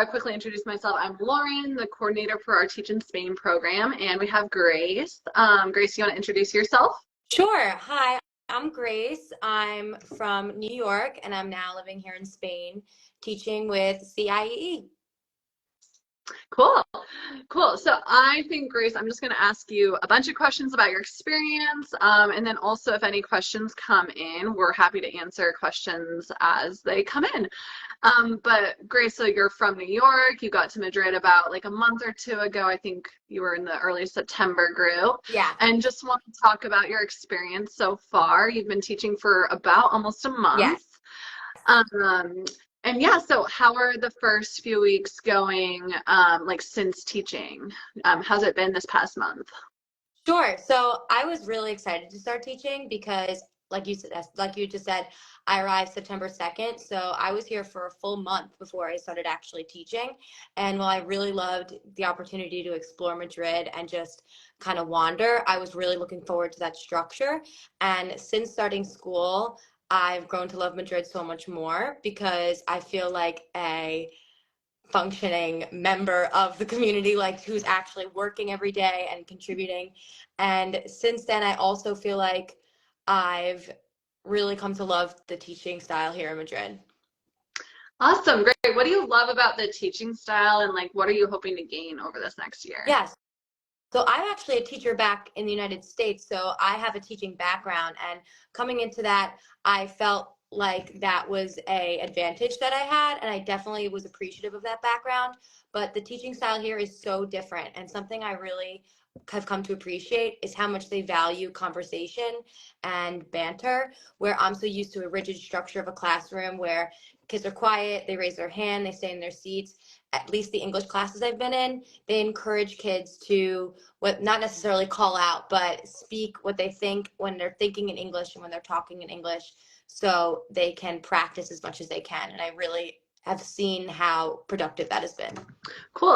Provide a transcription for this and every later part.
quickly introduce myself. I'm Lauren, the coordinator for our Teach in Spain program, and we have Grace. Grace, you want to introduce yourself? Sure. Hi, I'm Grace. I'm from New York and I'm now living here in Spain teaching with CIEE. Cool. Cool. So I think, Grace, I'm just going to ask you a bunch of questions about your experience. And then also, if any questions come in, we're happy to answer questions as they come in. But Grace, so you're from New York. You got to Madrid about like a month or two ago. I think you were in the early September group. Yeah. And just want to talk about your experience so far. You've been teaching for about almost a month. Yes. Um, and yeah, so how are the first few weeks going, like since teaching? How's it been this past month? Sure. So I was really excited to start teaching because like you just said, I arrived September 2nd. So I was here for a full month before I started actually teaching. And while I really loved the opportunity to explore Madrid and just kind of wander, I was really looking forward to that structure. And since starting school, I've grown to love Madrid so much more because I feel like a functioning member of the community, like who's actually working every day and contributing. And since then, I also feel like I've really come to love the teaching style here in Madrid. Awesome, great. What do you love about the teaching style and like what are you hoping to gain over this next year? Yes. So I'm actually a teacher back in the United States, so I have a teaching background, and coming into that, I felt like that was a advantage that I had, and I definitely was appreciative of that background. But the teaching style here is so different, and something I really have come to appreciate is how much they value conversation and banter, where I'm so used to a rigid structure of a classroom where kids are quiet, they raise their hand, they stay in their seats. At least the English classes I've been in, they encourage kids to what not necessarily call out, but speak what they think when they're thinking in English and when they're talking in English so they can practice as much as they can. And I really have seen how productive that has been. Cool.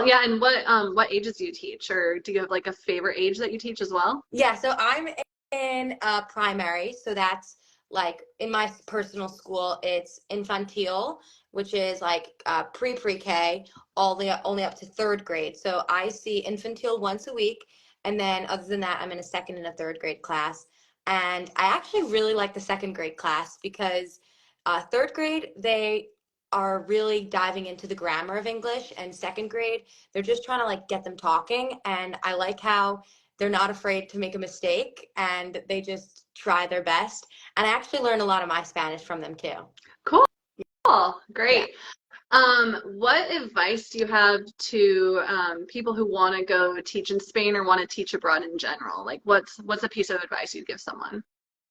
Yeah, and what ages do you teach, or do you have like a favorite age that you teach as well? Yeah, so I'm in primary, so that's like in my personal school, it's infantile, which is like pre-K, all the only up to third grade. So I see infantile once a week, and then other than that, I'm in a second and a third grade class. And I actually really like the second grade class because third grade, they are really diving into the grammar of English, and second grade, they're just trying to like get them talking. And I like how they're not afraid to make a mistake and they just try their best. And I actually learned a lot of my Spanish from them too. Cool. Yeah. Great. What advice do you have to people who want to go teach in Spain or want to teach abroad in general? Like, what's a piece of advice you'd give someone?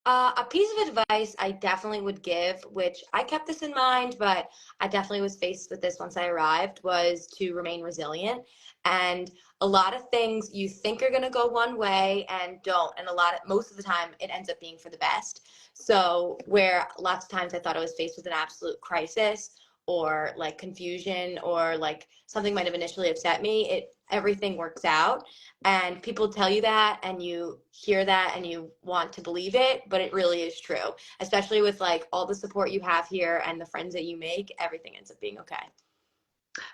A piece of advice I definitely would give, which I kept this in mind, but I definitely was faced with this once I arrived, was to remain resilient. And a lot of things you think are going to go one way and don't. And most of the time, it ends up being for the best. So, where lots of times I thought I was faced with an absolute crisis or like confusion or like something might have initially upset me, everything works out. And people tell you that and you hear that and you want to believe it, but it really is true, especially with like all the support you have here and the friends that you make, everything ends up being okay.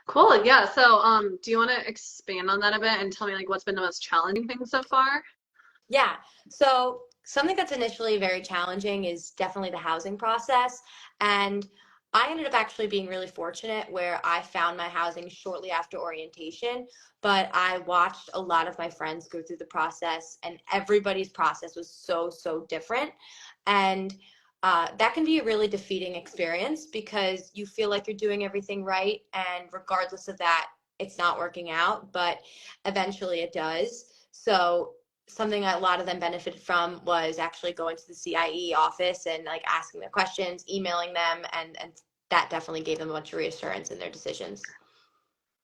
Cool. Yeah. So, do you want to expand on that a bit and tell me like what's been the most challenging thing so far? Yeah. So something that's initially very challenging is definitely the housing process. And I ended up actually being really fortunate where I found my housing shortly after orientation, but I watched a lot of my friends go through the process and everybody's process was so, so different. And that can be a really defeating experience because you feel like you're doing everything right. And regardless of that, it's not working out, but eventually it does. So something a lot of them benefited from was actually going to the CIE office and like asking their questions, emailing them, and that definitely gave them a bunch of reassurance in their decisions.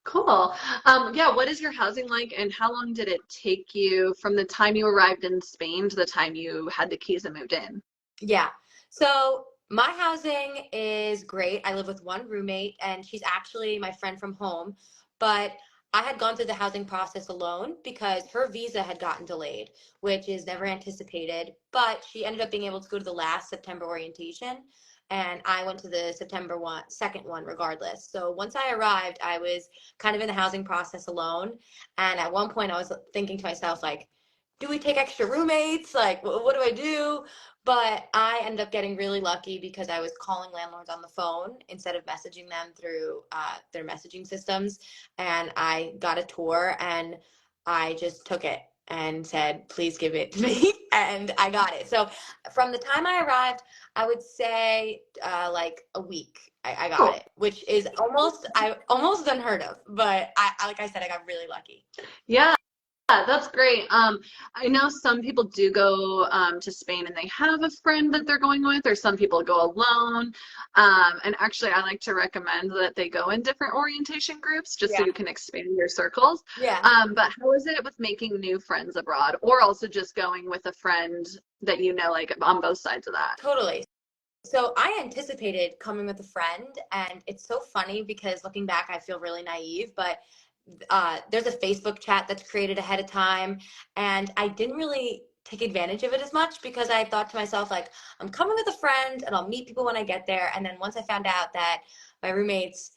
Cool. Yeah, what is your housing like, and how long did it take you from the time you arrived in Spain to the time you had the keys and moved in? Yeah. So my housing is great. I live with one roommate, and she's actually my friend from home. But I had gone through the housing process alone because her visa had gotten delayed, which is never anticipated. But she ended up being able to go to the last September orientation. and I went to the September second one regardless. So once I arrived, I was kind of in the housing process alone. And at one point I was thinking to myself, like, do we take extra roommates? Like, what do I do? But I ended up getting really lucky because I was calling landlords on the phone instead of messaging them through their messaging systems. And I got a tour and I just took it and said, please give it to me. And I got it. So from the time I arrived, I would say like a week. I got Cool. it, which is almost unheard of. But like I said, I got really lucky. Yeah. Yeah, that's great. I know some people do go to Spain and they have a friend that they're going with, or some people go alone. And actually, I like to recommend that they go in different orientation groups just so Yeah. you can expand your circles. Yeah. But how is it with making new friends abroad, or also just going with a friend that you know, like on both sides of that? Totally. So I anticipated coming with a friend, and it's so funny because looking back, I feel really naive, but there's a Facebook chat that's created ahead of time, and I didn't really take advantage of it as much because I thought to myself, like, I'm coming with a friend and I'll meet people when I get there. And then once I found out that my roommate's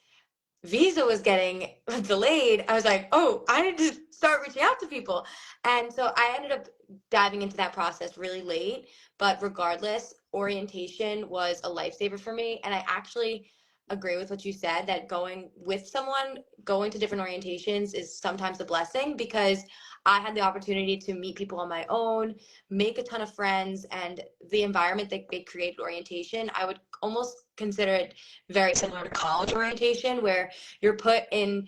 visa was getting delayed, I was like, oh, I need to start reaching out to people. And so I ended up diving into that process really late. But regardless, orientation was a lifesaver for me. And I actually agree with what you said that going with someone, going to different orientations is sometimes a blessing because I had the opportunity to meet people on my own, make a ton of friends, and the environment that they created orientation, I would almost consider it very similar to college orientation, where you're put in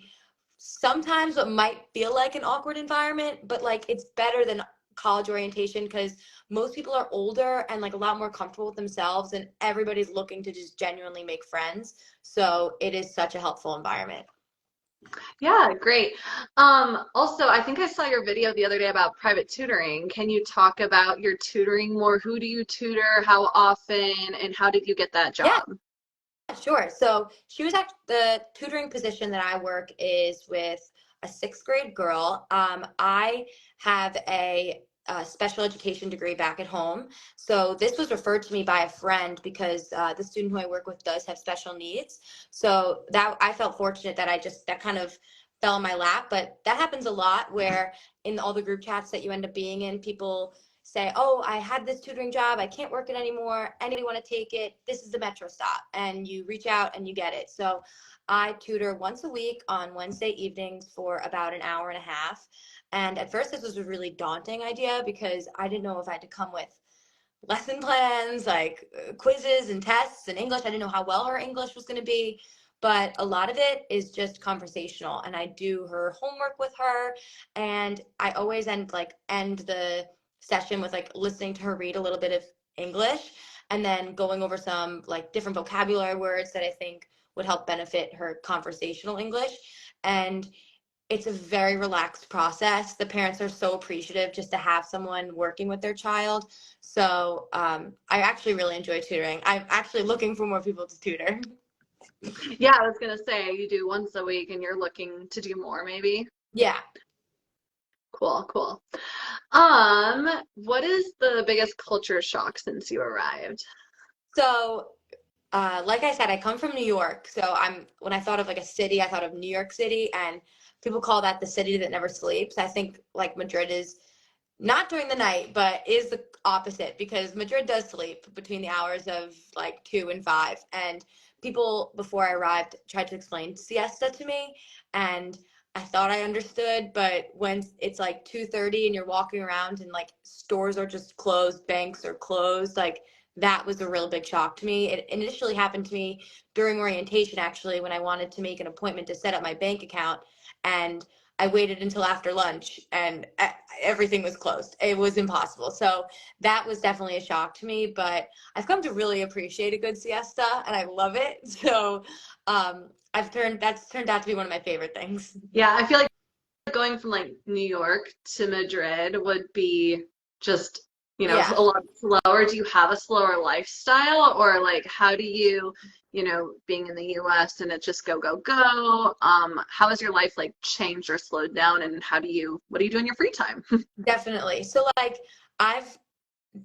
sometimes what might feel like an awkward environment, but like it's better than college orientation because most people are older and like a lot more comfortable with themselves, and everybody's looking to just genuinely make friends. So it is such a helpful environment. Yeah, great. Also, I think I saw your video the other day about private tutoring. Can you talk about your tutoring more? Who do you tutor? How often? And how did you get that Yeah, job? sure. So she was at the tutoring position that I work is with a sixth grade girl. I have a special education degree back at home. So this was referred to me by a friend because the student who I work with does have special needs. So that I felt fortunate that that kind of fell in my lap. But that happens a lot where in all the group chats that you end up being in, people say, oh, I had this tutoring job, I can't work it anymore, anybody want to take it, this is the metro stop, and you reach out and you get it. So I tutor once a week on Wednesday evenings for about an hour and a half. And at first this was a really daunting idea because I didn't know if I had to come with lesson plans, like quizzes and tests and English. I didn't know how well her English was going to be, but a lot of it is just conversational, and I do her homework with her, and I always end the session with like listening to her read a little bit of English and then going over some like different vocabulary words that I think would help benefit her conversational English. And it's a very relaxed process. The parents are so appreciative just to have someone working with their child. So I actually really enjoy tutoring. I'm actually looking for more people to tutor. Yeah, I was gonna say you do once a week and you're looking to do more, maybe. Yeah. Cool, cool. What is the biggest culture shock since you arrived? So like I said, I come from New York. So when I thought of like a city, I thought of New York City, and people call that the city that never sleeps. I think like Madrid is not during the night, but is the opposite because Madrid does sleep between the hours of like 2 and 5. And people before I arrived tried to explain siesta to me, and I thought I understood, but when it's like 2:30 and you're walking around and like stores are just closed, banks are closed, like that was a real big shock to me. It initially happened to me during orientation, actually, when I wanted to make an appointment to set up my bank account, and I waited until after lunch and everything was closed. It was impossible. So that was definitely a shock to me, but I've come to really appreciate a good siesta and I love it. So that's turned out to be one of my favorite things. Yeah, I feel like going from like New York to Madrid would be just, Yeah. a lot slower. Do you have a slower lifestyle, or like how do you, being in the US and it's just go, go, go? How has your life like changed or slowed down, and what do you do in your free time? Definitely. So like I've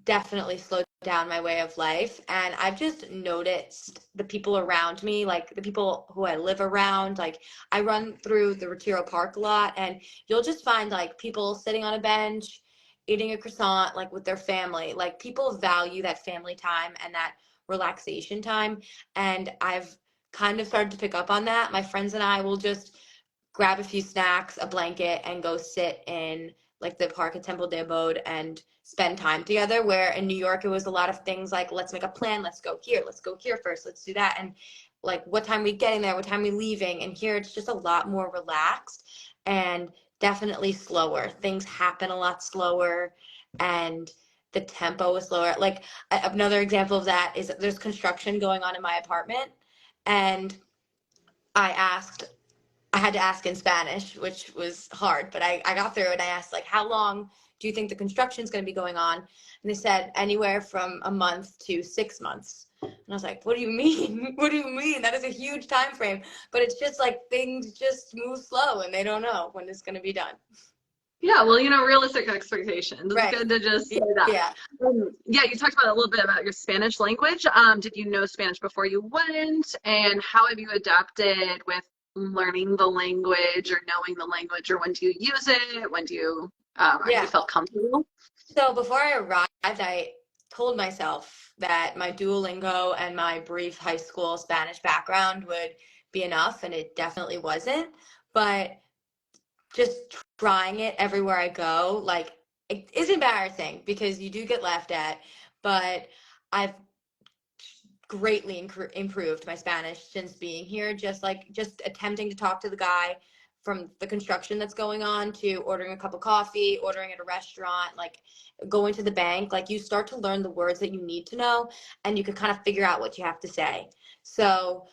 definitely slowed down my way of life. And I've just noticed the people around me, like the people who I live around. Like I run through the Retiro Park a lot, and you'll just find like people sitting on a bench, eating a croissant, like with their family. Like people value that family time and that relaxation time. And I've kind of started to pick up on that. My friends and I will just grab a few snacks, a blanket, and go sit in like the park at Temple de Abode and spend time together. Where in New York, it was a lot of things like, let's make a plan, let's go here first, let's do that. And like, what time we getting there, what time we leaving. And here it's just a lot more relaxed and definitely slower. Things happen a lot slower and the tempo is slower. Like another example of that is there's construction going on in my apartment. And I asked I had to ask in Spanish, which was hard, but I got through it. I asked, like, how long do you think the construction is going to be going on? And they said anywhere from a month to 6 months. And I was like, what do you mean? What do you mean? That is a huge time frame. But it's just like things just move slow and they don't know when it's going to be done. Yeah, well, realistic expectations. It's Right. good to just say that. Yeah. Yeah, you talked about a little bit about your Spanish language. Did you know Spanish before you went? And how have you adapted with learning the language or knowing the language? Or when do you use it? When do you, have you Yeah. felt comfortable? So before I arrived, I told myself that my Duolingo and my brief high school Spanish background would be enough, and it definitely wasn't. But just trying it everywhere I go, like it is embarrassing because you do get laughed at, but I've greatly improved my Spanish since being here. Just attempting to talk to the guy from the construction that's going on to ordering a cup of coffee, ordering at a restaurant, like going to the bank, like you start to learn the words that you need to know and you can kind of figure out what you have to say. So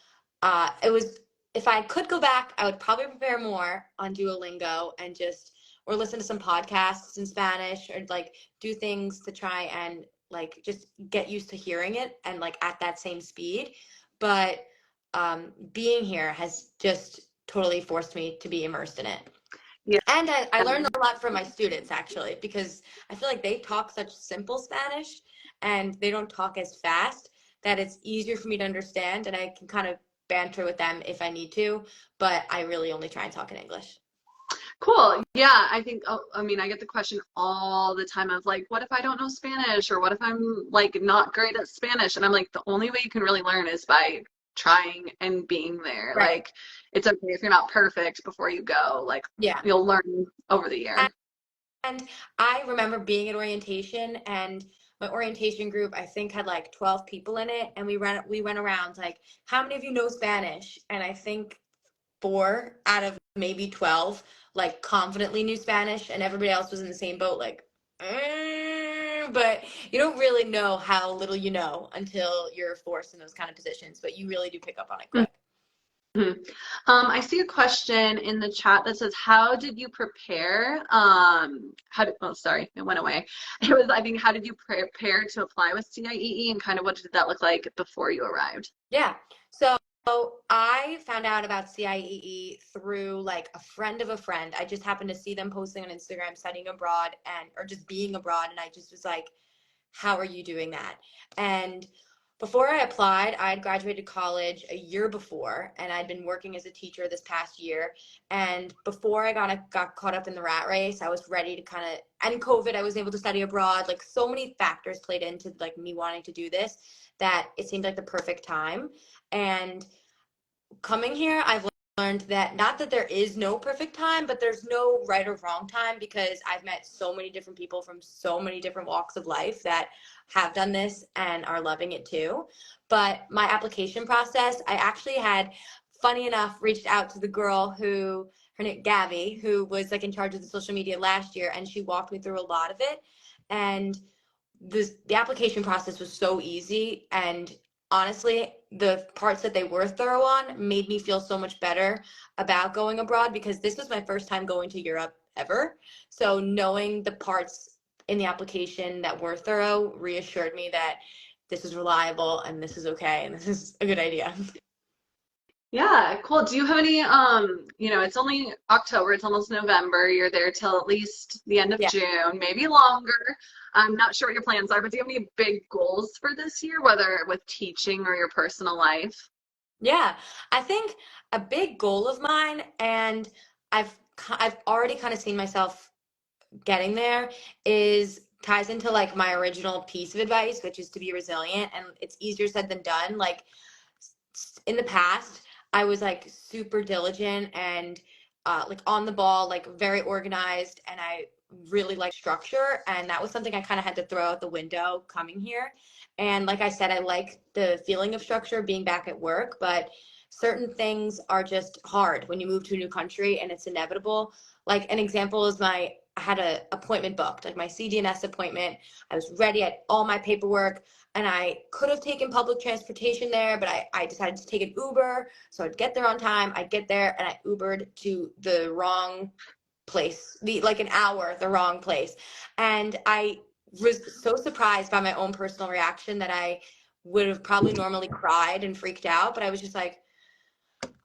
it was, if I could go back, I would probably prepare more on Duolingo and just, or listen to some podcasts in Spanish or like do things to try and like just get used to hearing it and like at that same speed. But being here has just totally forced me to be immersed in it. Yeah. And I learned a lot from my students actually, because I feel like they talk such simple Spanish and they don't talk as fast that it's easier for me to understand and I can kind of banter with them if I need to, but I really only try and talk in English. Cool. Yeah, I think, oh, I mean, I get the question all the time of like, what if I don't know Spanish or what if I'm like not great at Spanish? And I'm like, the only way you can really learn is by trying and being there. Right. Like, it's okay if you're not perfect before you go. Like, Yeah. you'll learn over the year. And I remember being at orientation and my orientation group I think had like 12 people in it and we went around like how many of you know Spanish? And I think 4 out of maybe 12 like confidently knew Spanish and everybody else was in the same boat like but you don't really know how little you know until you're forced in those kind of positions, but you really do pick up on it quick. Mhm. I see a question in the chat that says, "How did you prepare?" Oh, sorry, it went away. It was, I think, how did you prepare to apply with CIEE, and kind of what did that look like before you arrived? Yeah. So I found out about CIEE through like a friend of a friend. I just happened to see them posting on Instagram studying abroad and or just being abroad and I just was like, how are you doing that? And before I applied, I had graduated college a year before and I'd been working as a teacher this past year. And before I got caught up in the rat race, I was ready to kind of, and COVID, I was able to study abroad. Like so many factors played into like me wanting to do this that it seemed like the perfect time. And coming here, I've learned that not that there is no perfect time, but there's no right or wrong time because I've met so many different people from so many different walks of life that have done this and are loving it too. But my application process, I actually had, funny enough, reached out to the girl who, her name Gabby, who was like in charge of the social media last year, and she walked me through a lot of it. And the application process was so easy and honestly the parts that they were thorough on made me feel so much better about going abroad because this was my first time going to Europe ever. So knowing the parts in the application that were thorough reassured me that this is reliable and this is okay and this is a good idea. Yeah, cool. Do you have any, it's only October, it's almost November. You're there till at least the end of Yeah. June, maybe longer. I'm not sure what your plans are, but do you have any big goals for this year, whether with teaching or your personal life? Yeah. I think a big goal of mine, and I've already kind of seen myself getting there, is ties into like my original piece of advice, which is to be resilient. And it's easier said than done. Like in the past, I was like super diligent and like on the ball, like very organized, and I really like structure. And that was something I kind of had to throw out the window coming here. And like I said, I like the feeling of structure being back at work, but certain things are just hard when you move to a new country and it's inevitable. Like an example is I had an appointment booked, like my CDNS appointment. I was ready, I had all my paperwork, and I could have taken public transportation there, but I decided to take an Uber. So I'd get there on time. I'd get there and I Ubered to the wrong place, like an hour, the wrong place. And I was so surprised by my own personal reaction that I would have probably normally cried and freaked out, but I was just like,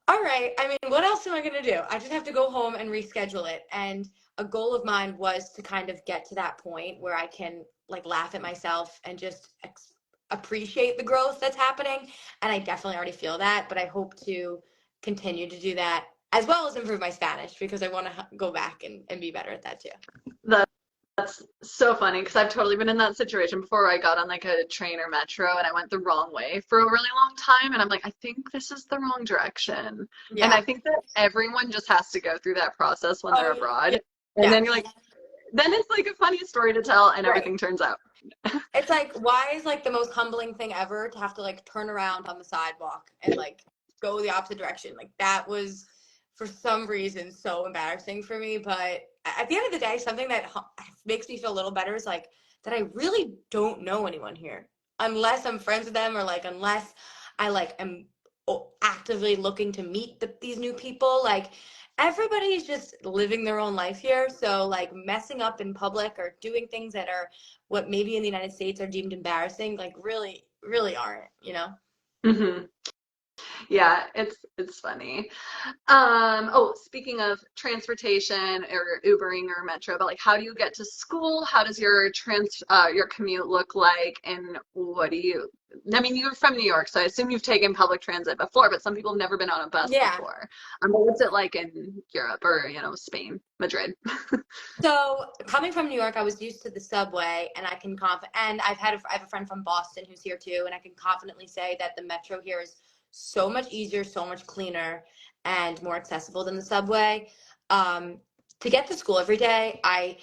all right, I mean, what else am I going to do? I just have to go home and reschedule it. And a goal of mine was to kind of get to that point where I can like laugh at myself and just appreciate the growth that's happening. And I definitely already feel that, but I hope to continue to do that as well as improve my Spanish because I want to go back and be better at that too. That's so funny because I've totally been in that situation before. I got on like a train or metro and I went the wrong way for a really long time. And I'm like, I think this is the wrong direction. And Yeah. I think that everyone just has to go through that process when they're Oh, yeah. abroad. And Yeah. then you're like, then it's like a funny story to tell and Right. everything turns out. It's like, why is like the most humbling thing ever to have to like turn around on the sidewalk and like go the opposite direction? Like that was for some reason so embarrassing for me. But at the end of the day, something that makes me feel a little better is like that I really don't know anyone here unless I'm friends with them or like unless I like am actively looking to meet these new people. Like everybody's just living their own life here. So like messing up in public or doing things that are what maybe in the United States are deemed embarrassing, like really, really aren't, you know? Hmm. Yeah, it's funny. Oh, speaking of transportation or Ubering or Metro, but like how do you get to school? How does your commute look like? And what do you, I mean, you're from New York, so I assume you've taken public transit before, but some people have never been on a bus Yeah. before. But what's it like in Europe or, Spain, Madrid? So coming from New York, I was used to the subway, and and I have a friend from Boston who's here too, and I can confidently say that the metro here is so much easier, so much cleaner, and more accessible than the subway. Um, to get to school every day, I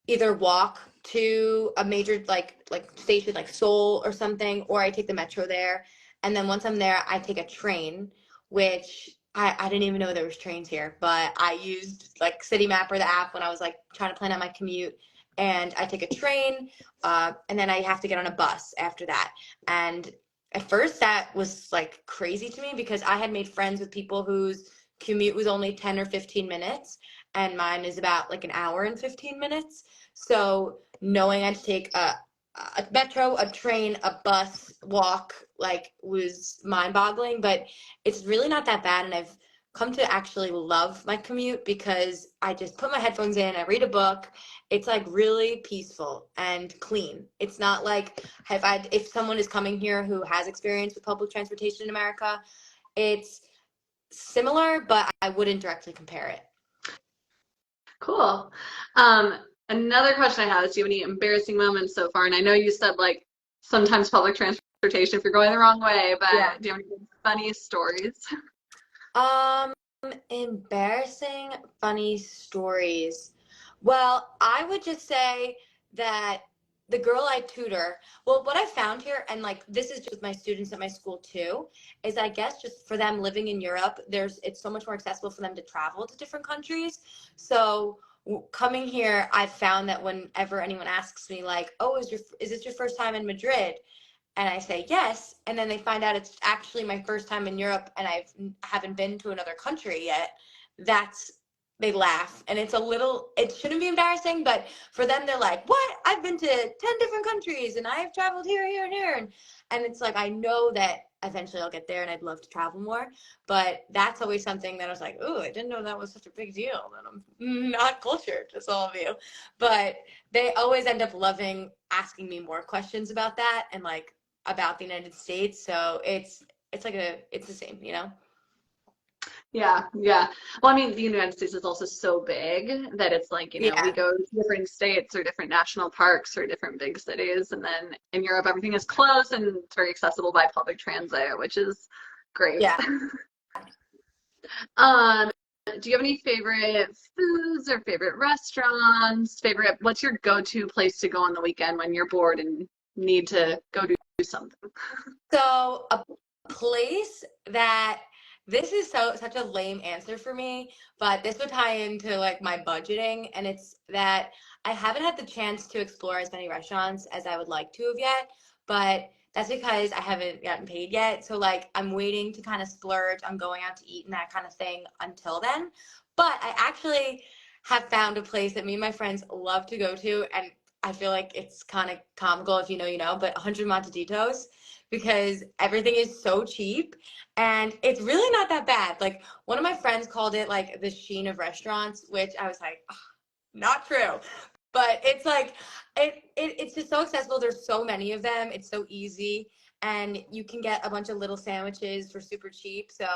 either walk to a major like station like Seoul or something, or I take the metro there. And then once I'm there, I take a train, which I didn't even know there was trains here, but I used like City Mapper, the app, when I was like trying to plan out my commute. And I take a train, and then I have to get on a bus after that. And at first, that was like crazy to me because I had made friends with people whose commute was only 10 or 15 minutes, and mine is about like an hour and 15 minutes. So knowing I had to take a metro, a train, a bus, walk, like was mind boggling, but it's really not that bad. And I've come to actually love my commute because I just put my headphones in, I read a book. It's like really peaceful and clean. It's not like if someone is coming here who has experience with public transportation in America, it's similar, but I wouldn't directly compare it. Cool. Another question I have is, do you have any embarrassing moments so far? And I know you said like sometimes public transportation if you're going the wrong way, Yeah. but do you have any funny stories? Um, Embarrassing, funny stories. Well, I would just say that the girl I tutor, well, what I found here, and like this is just with my students at my school too, is I guess just for them living in Europe, it's so much more accessible for them to travel to different countries. So coming here, I've found that whenever anyone asks me like, "Oh, is this your first time in Madrid?" and I say yes, and then they find out it's actually my first time in Europe and haven't been to another country yet, that's they laugh. And it shouldn't be embarrassing, but for them they're like, "What? I've been to 10 different countries and I've traveled here, here, and here." And it's like I know that eventually I'll get there and I'd love to travel more. But that's always something that I was like, oh, I didn't know that was such a big deal that I'm not cultured, just all of you. But they always end up loving asking me more questions about that and like about the United States. So it's like it's the same, you know? Yeah, yeah. Well, I mean, the United States is also so big that it's like, we Yeah. go to different states or different national parks or different big cities. And then in Europe, everything is close and it's very accessible by public transit, which is great. Yeah. Um, do you have any favorite foods or favorite restaurants? What's your go-to place to go on the weekend when you're bored and need to go do something? So a place that this is such a lame answer for me, but this would tie into like my budgeting, and it's that I haven't had the chance to explore as many restaurants as I would like to have yet, but that's because I haven't gotten paid yet. So like I'm waiting to kind of splurge on going out to eat and that kind of thing until then. But I actually have found a place that me and my friends love to go to, and I feel like it's kind of comical if you know, you know, but 100 Montaditos because everything is so cheap and it's really not that bad. Like one of my friends called it like the sheen of restaurants, which I was like, "Ugh, not true." But it's like it's just so accessible. There's so many of them. It's so easy and you can get a bunch of little sandwiches for super cheap. So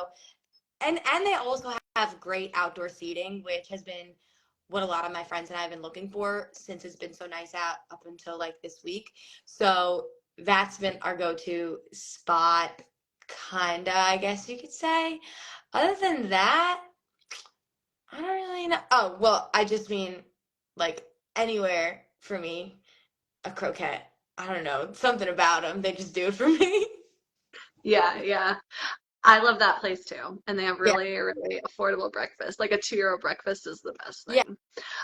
and they also have great outdoor seating, which has been what a lot of my friends and I have been looking for since it's been so nice out up until like this week. So that's been our go-to spot, kinda, I guess you could say. Other than that, I don't really know. Oh, well, I just mean like anywhere for me, a croquette. I don't know, something about them. They just do it for me. Yeah, yeah. I love that place too. And they have Yeah, really, really affordable breakfast. Like a 2 euro breakfast is the best yeah, thing.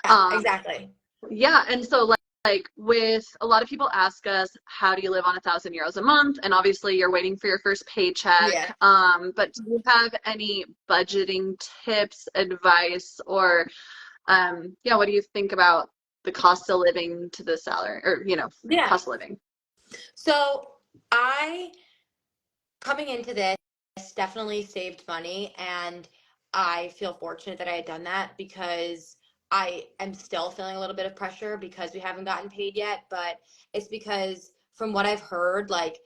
yeah, Um, exactly. yeah, and so like with a lot of people ask us, how do you live on 1,000 euros a month? And obviously you're waiting for your first Yeah. paycheck. But do you have any budgeting tips, advice, or yeah, what do you think about the cost of living to the salary or, Yeah. cost of living? So I coming into this definitely saved money and I feel fortunate that I had done that because I am still feeling a little bit of pressure because we haven't gotten paid yet, but it's because from what I've heard, like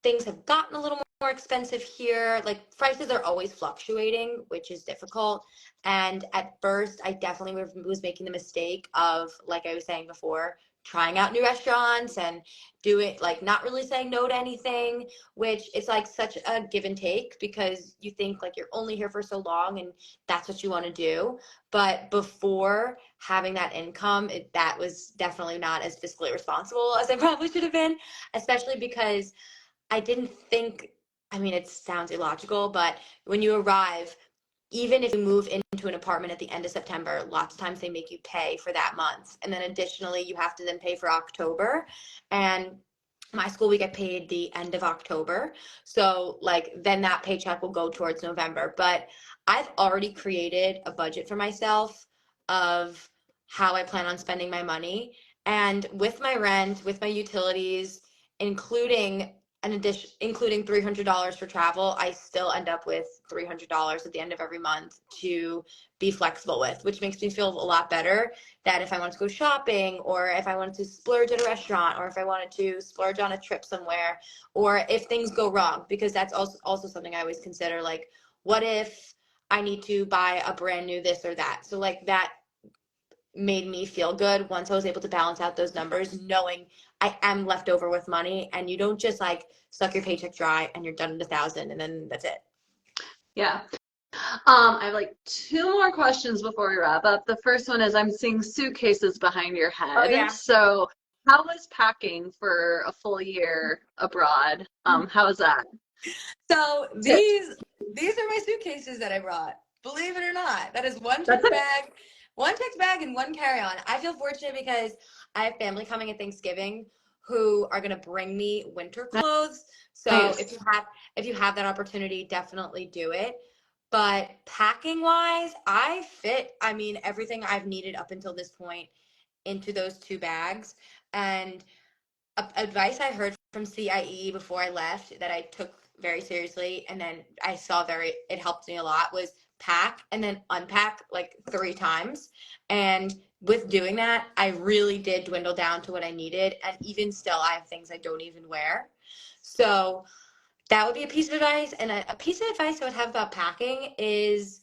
things have gotten a little more expensive here. Like prices are always fluctuating, which is difficult. And at first, I definitely was making the mistake of, like I was saying before, trying out new restaurants and doing like not really saying no to anything, which it's like such a give and take because you think like you're only here for so long and that's what you want to do. But before having that income, that was definitely not as fiscally responsible as I probably should have been, especially because I didn't think, I mean, it sounds illogical, but when you arrive, even if you move into an apartment at the end of September, lots of times they make you pay for that month. And then additionally, you have to then pay for October. And my school, we get paid the end of October. So, like, then that paycheck will go towards November. But I've already created a budget for myself of how I plan on spending my money. And with my rent, with my utilities, including including $300 for travel, I still end up with $300 at the end of every month to be flexible with, which makes me feel a lot better that if I wanted to go shopping or if I wanted to splurge at a restaurant or if I wanted to splurge on a trip somewhere or if things go wrong, because that's also something I always consider, like what if I need to buy a brand new this or that. So like that made me feel good once I was able to balance out those numbers, knowing I am left over with money and you don't just like suck your paycheck dry and you're done at 1,000 and then that's it. Yeah. I have like two more questions before we wrap up. The first one is I'm seeing suitcases behind your Oh head. yeah. So how was packing for a full year abroad? How was that? So Tips. these are my suitcases that I brought. Believe it or not, that is That's it. one checked bag and one carry-on. I feel fortunate because I have family coming at Thanksgiving who are gonna bring me winter clothes. So Nice. if you have that opportunity, definitely do it. But packing wise, I mean, everything I've needed up until this point into those two bags. And advice I heard from CIE before I left that I took very seriously, and then I saw it helped me a lot, was pack and then unpack like 3 times. And with doing that, I really did dwindle down to what I needed. And even still, I have things I don't even wear. So that would be a piece of advice. And a piece of advice I would have about packing is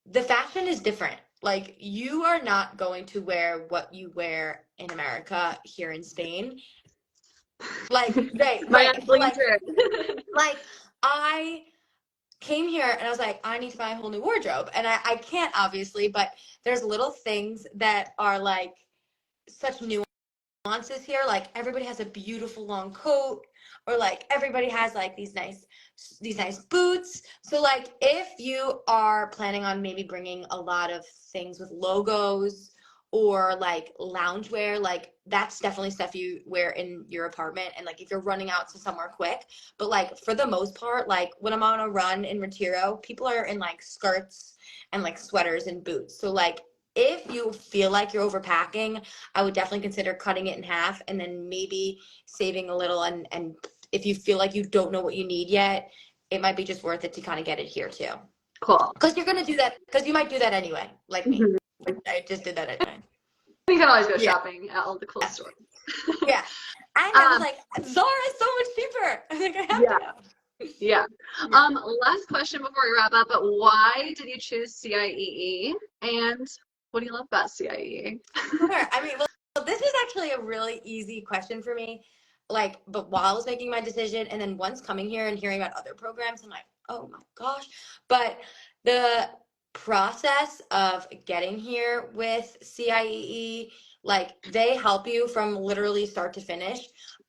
the fashion is different. Like, you are not going to wear what you wear in America here in Spain. Like, My right. So LinkedIn. like I came here and I was like, I need to buy a whole new wardrobe. And I can't, obviously, but there's little things that are like such nuances here. Like, everybody has a beautiful long coat, or like everybody has like these nice boots. So like, if you are planning on maybe bringing a lot of things with logos or like loungewear, like that's definitely stuff you wear in your apartment, and like if you're running out to somewhere quick. But like, for the most part, like when I'm on a run in Retiro, people are in like skirts and like sweaters and boots. So like, if you feel like you're overpacking, I would definitely consider cutting it in half, and then maybe saving a little. And if you feel like you don't know what you need yet, it might be just worth it to kind of get it here too. Cool. Because you're going to do that, because you might do that anyway, like me. Mhm. I just did that anyway. You can always go Yeah. shopping at all the cool Yeah. stores. Yeah. And I was Um, like, Zara is so much cheaper. I think I have yeah, to. yeah. Yeah. Last question before we wrap up, but why did you choose CIEE? And what do you love about CIEE? Sure. I mean, well, this is actually a really easy question for me. Like, but while I was making my decision, and then once coming here and hearing about other programs, I'm like, oh my gosh. But the process of getting here with CIEE, like they help you from literally start to finish.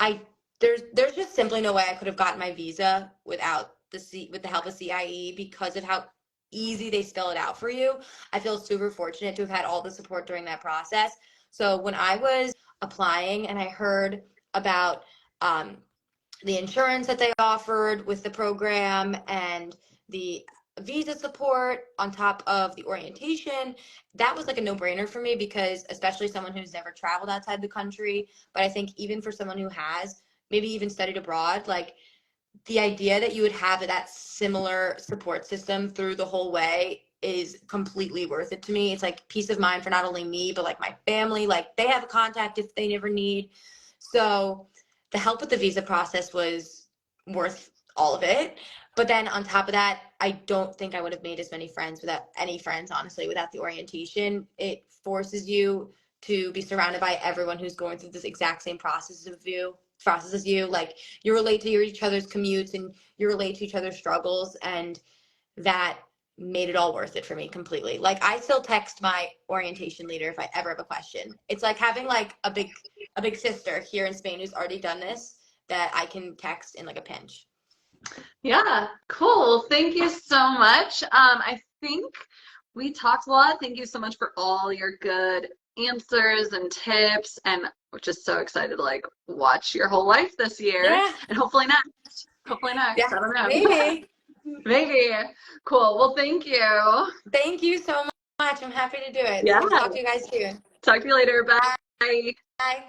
I there's just simply no way I could have gotten my visa without with the help of CIEE, because of how easy they spell it out for you. I feel super fortunate to have had all the support during that process. So when I was applying and I heard about um, the insurance that they offered with the program and the visa support on top of the orientation, that was like a no-brainer for me, because especially someone who's never traveled outside the country, but I think even for someone who has maybe even studied abroad, like the idea that you would have that similar support system through the whole way is completely worth it to me. It's like peace of mind for not only me, but like my family. Like, they have a contact if they never need. So the help with the visa process was worth all of it. But then on top of that, I don't think I would have made as many friends without any friends, honestly, without the orientation. It forces you to be surrounded by everyone who's going through this exact same process as you. Like, you relate to each other's commutes, and you relate to each other's struggles, and that made it all worth it for me completely. Like, I still text my orientation leader if I ever have a question. It's like having like a big sister here in Spain who's already done this, that I can text in like a pinch. Yeah, cool. Thank you so much. I think we talked a lot. Thank you so much for all your good answers and tips, and we're just so excited to like watch your whole life this year, Yeah. and hopefully next. Hopefully next. Yeah. I don't know. Maybe. Maybe. Cool. Well, thank you. Thank you so much. I'm happy to do it. Yeah. I'll talk to you guys soon. Talk to you later. Bye. Bye.